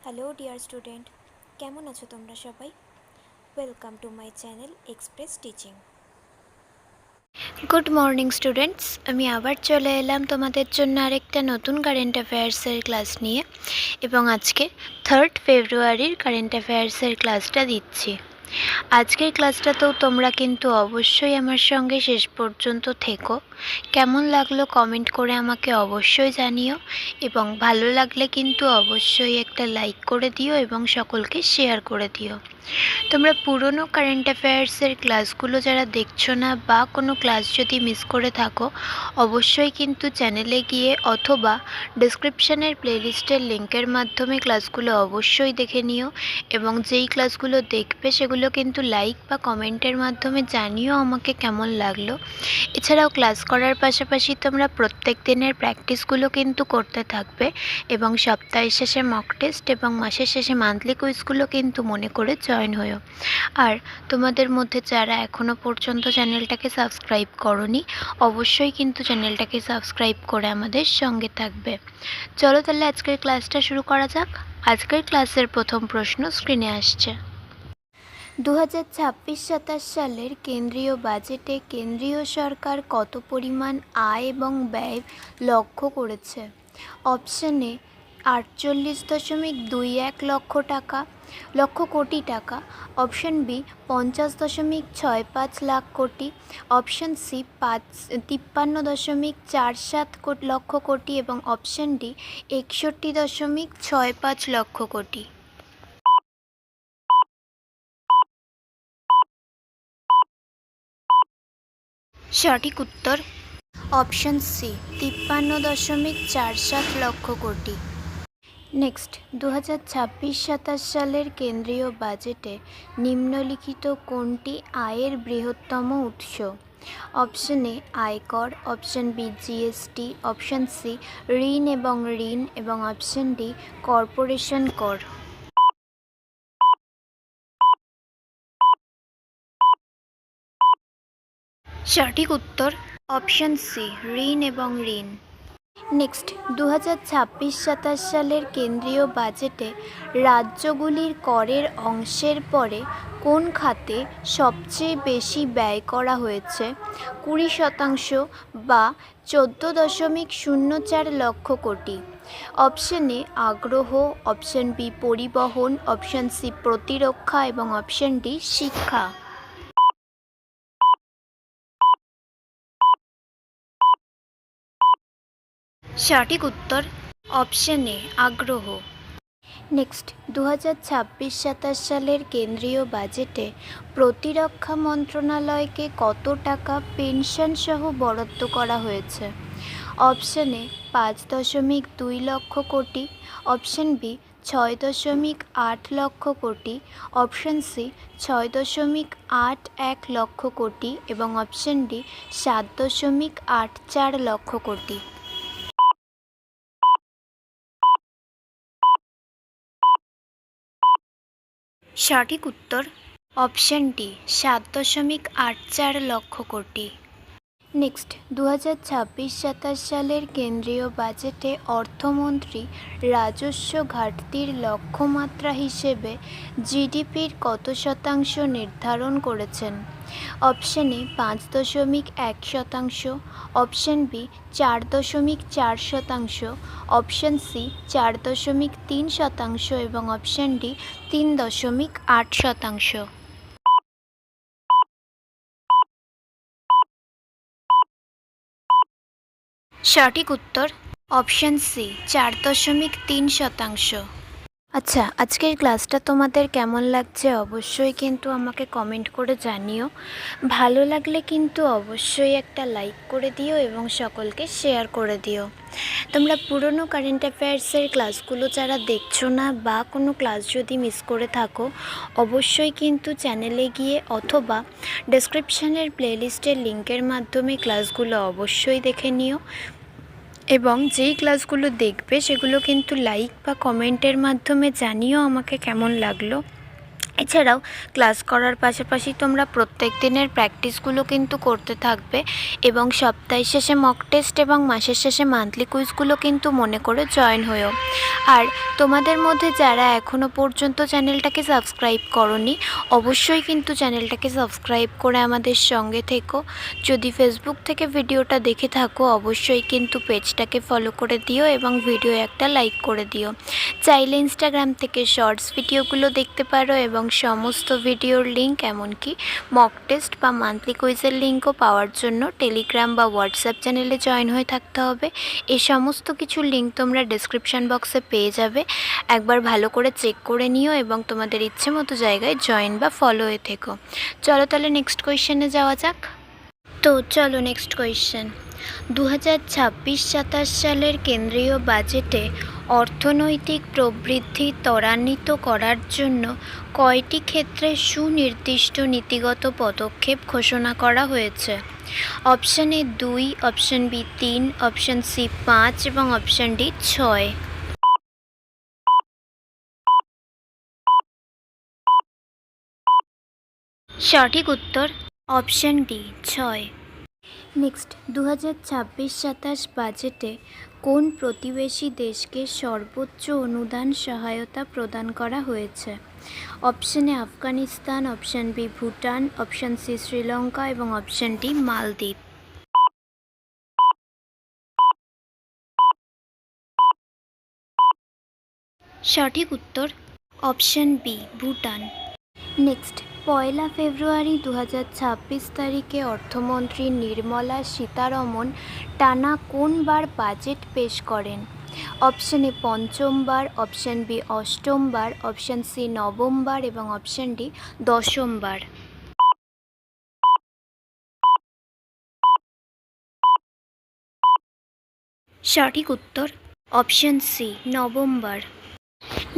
Hello dear student, কেমন আছো তোমরা সবাই? Welcome to my channel express teaching. Good morning students, আমি আবার চলে এলাম তোমাদের জন্য আরেকটা নতুন কারেন্ট অ্যাফেয়ার্সের ক্লাস নিয়ে, এবং আজকে 3rd ফেব্রুয়ারির কারেন্ট অ্যাফেয়ার্সের ক্লাসটা দিচ্ছি। আজকের ক্লাসটাতেও তোমরা কিন্তু অবশ্যই আমার সঙ্গে শেষ পর্যন্ত থেকো। কেমন লাগলো কমেন্ট করে আমাকে অবশ্যই জানিও, এবং ভালো লাগলে কিন্তু অবশ্যই একটা লাইক করে দিও এবং সকলকে শেয়ার করে দিও। তোমরা পুরনো কারেন্ট অ্যাফেয়ার্সের ক্লাসগুলো যারা দেখছো না বা কোনো ক্লাস যদি মিস করে থাকো, অবশ্যই কিন্তু চ্যানেলে গিয়ে অথবা ডেসক্রিপশানের প্লেলিস্টের লিঙ্কের মাধ্যমে ক্লাসগুলো অবশ্যই দেখে নিও, এবং যেই ক্লাসগুলো দেখবে সেগুলো কিন্তু লাইক বা কমেন্টের মাধ্যমে জানিও আমাকে কেমন লাগলো। এছাড়াও ক্লাস করার পাশাপাশি তোমরা প্রত্যেক দিনের প্র্যাকটিসগুলো কিন্তু করতে থাকবে, এবং সপ্তাহের শেষে মক টেস্ট এবং মাসের শেষে মান্থলি কুইজগুলো কিন্তু মনে করে জয়েন হও। আর তোমাদের মধ্যে যারা এখনও পর্যন্ত চ্যানেলটাকে সাবস্ক্রাইব করোনি, অবশ্যই কিন্তু চ্যানেলটাকে সাবস্ক্রাইব করে আমাদের সঙ্গে থাকবে। চলো তাহলে আজকের ক্লাসটা শুরু করা যাক। আজকের ক্লাসের প্রথম প্রশ্ন স্ক্রিনে আসছে। 2026-27 সালের কেন্দ্রীয় বাজেটে কেন্দ্রীয় সরকার কত পরিমাণ আয় এবং ব্যয় লক্ষ্য করেছে? অপশন এ 48.21 লক্ষ কোটি টাকা, অপশন বি 50.65 লাখ কোটি, অপশন সি 53.47 লক্ষ কোটি এবং অপশন ডি 61.65 লক্ষ কোটি। সঠিক উত্তর option C 53.47 lakh crore. Next, 2026-27 সালের কেন্দ্রীয় বাজেটে নিম্নলিখিত কোনটি আয়ের বৃহত্তম উৎস? অপশন এ আয়কর, option B GST, option C ঋণ এবং অপশন ডি কর্পোরেশন কর। সঠিক উত্তর অপশন সি ঋণ। নেক্সট, 2026-27 সালের কেন্দ্রীয় বাজেটে রাজ্যগুলির করের অংশের পরে কোন খাতে সবচেয়ে বেশি ব্যয় করা হয়েছে? 20% বা 14.04 লক্ষ কোটি। অপশন এ আগ্রহ, অপশন বি পরিবহন, অপশন সি প্রতিরক্ষা এবং অপশন ডি শিক্ষা। সঠিক উত্তর অপশন এ আগ্রহ। নেক্সট, 2026-27 সালের কেন্দ্রীয় বাজেটে প্রতিরক্ষা মন্ত্রণালয়কে কত টাকা পেনশন সহ বরাদ্দ করা হয়েছে? Option A 5.2 lakh crore, option B 6.8 lakh crore, option C 6.81 lakh crore এবং অপশন ডি 7.84 লক্ষ কোটি। সঠিক উত্তর option D 7.84 lakh crore. Next, 2026-27 সালের কেন্দ্রীয় বাজেটে অর্থমন্ত্রী রাজস্ব ঘাটতির লক্ষ্যমাত্রা হিসেবে জিডিপির কত শতাংশ নির্ধারণ করেছেন? Option A 5.1%, option B 4.4%, option C 4.3% এবং অপশন ডি 3.8%। সঠিক উত্তর অপশন সি 4.3%। আচ্ছা, আজকের ক্লাসটা তোমাদের কেমন লাগছে অবশ্যই কিন্তু আমাকে কমেন্ট করে জানিও। ভালো লাগলে কিন্তু অবশ্যই একটা লাইক করে দিও এবং সকলকে শেয়ার করে দিও। তোমরা পুরনো কারেন্ট অ্যাফেয়ার্সের ক্লাসগুলো যারা দেখছো না বা কোনো ক্লাস যদি মিস করে থাকো, অবশ্যই কিন্তু চ্যানেলে গিয়ে অথবা ডেসক্রিপশানের প্লেলিস্টের লিঙ্কের মাধ্যমে ক্লাসগুলো অবশ্যই দেখে নিও, এবং যেই ক্লাসগুলো দেখবে সেগুলো কিন্তু লাইক বা কমেন্টের মাধ্যমে জানিও আমাকে কেমন লাগলো। এছাড়াও ক্লাস করার পাশাপাশি তোমরা প্রত্যেক দিনের প্র্যাকটিসগুলো কিন্তু করতে থাকবে এবং সপ্তাহের শেষে মক টেস্ট এবং মাসের শেষে মান্থলি কুইজগুলো কিন্তু মনে করে জয়েন হয়েও। আর তোমাদের মধ্যে যারা এখনও পর্যন্ত চ্যানেলটাকে সাবস্ক্রাইব করোনি, অবশ্যই কিন্তু চ্যানেলটাকে সাবস্ক্রাইব করে আমাদের সঙ্গে থেকো। যদি ফেসবুক থেকে ভিডিওটা দেখে থাকো, অবশ্যই কিন্তু পেজটাকে ফলো করে দিও এবং ভিডিও একটা লাইক করে দিও। চাইলে ইনস্টাগ্রাম থেকে শর্টস ভিডিওগুলো দেখতে পারো এবং সমস্ত ভিডিওর লিঙ্ক, এমনকি মক টেস্ট বা মান্থলি কুইজের লিঙ্কও পাওয়ার জন্য টেলিগ্রাম বা হোয়াটসঅ্যাপ চ্যানেলে জয়েন হয়ে থাকতে হবে। এই সমস্ত কিছুর লিঙ্ক তোমরা ডেসক্রিপশান বক্সে পেয়ে যাবে। একবার ভালো করে চেক করে নিও এবং তোমাদের ইচ্ছে মতো জায়গায় জয়েন বা ফলো হয়ে থেকো। চলো তাহলে নেক্সট কোয়েশ্চেনে যাওয়া যাক। তো চলো নেক্সট কোয়েশ্চেন। 2026-27 সালের কেন্দ্রীয় বাজেটে অর্থনৈতিক প্রবৃদ্ধি ত্বরান্বিত করার জন্য কয়টি ক্ষেত্রে সুনির্দিষ্ট নীতিগত পদক্ষেপ ঘোষণা করা হয়েছে? Option A 2, option B 3, option C 5 এবং অপশান ডি 6। সঠিক উত্তর অপশান ডি 6। নেক্সট, 2026-27 বাজেটে কোন প্রতিবেশী দেশকে সর্বোচ্চ অনুদান সহায়তা প্রদান করা হয়েছে? Option A Afghanistan, option B Bhutan, option C Sri Lanka এবং অপশান ডি মালদ্বীপ। সঠিক উত্তর option B Bhutan. Next, 1 February 2026 তারিখে অর্থমন্ত্রী নির্মলা সীতারমণ টানা কোন বার বাজেট পেশ করেন? অপশান এ পঞ্চমবার, অপশান বি অষ্টমবার, অপশান সি নবমবার এবং অপশান ডি দশমবার। সঠিক উত্তর অপশান সি নবমবার।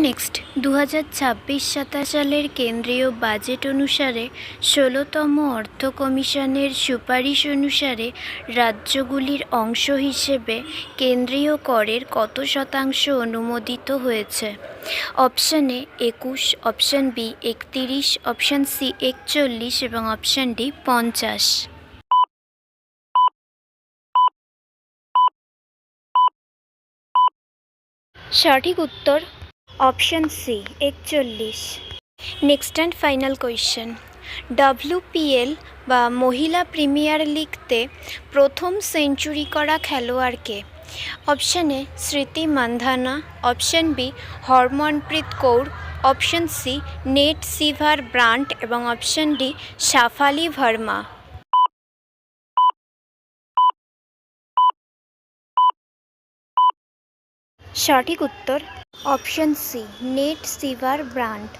নেক্সট, 2026-27 সালের কেন্দ্রীয় বাজেট অনুসারে 16তম অর্থ কমিশনের সুপারিশ অনুসারে রাজ্যগুলির অংশ হিসেবে কেন্দ্রীয় করের কত শতাংশ অনুমোদিত হয়েছে? Option A 21, option B 31, option C 41 এবং অপশান ডি 50। সঠিক উত্তর option C 41। Next and final question. WPL বা মহিলা প্রিমিয়ার লিগতে প্রথম সেঞ্চুরি করা খেলোয়াড়কে? Option A Smriti Mandhana, option B Harmanpreet Kaur, option C Nat Sciver Brunt এবং অপশান ডি শাফালি ভার্মা। সঠিক উত্তর option C Nat Sciver Brunt.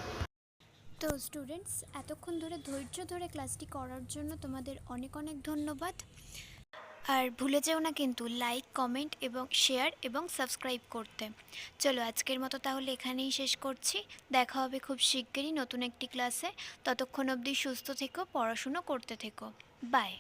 তো স্টুডেন্টস, এতক্ষণ ধরে ধৈর্য ধরে ক্লাসটি করার জন্য তোমাদের অনেক অনেক ধন্যবাদ। আর ভুলে যেও না কিন্তু লাইক, কমেন্ট এবং শেয়ার এবং সাবস্ক্রাইব করতে। চলো আজকের মতো তাহলে এখানেই শেষ করছি। দেখা হবে খুব শিগগিরই নতুন একটি ক্লাসে। ততক্ষণ অবধি সুস্থ থেকো, পড়াশুনো করতে থেকো। বাই।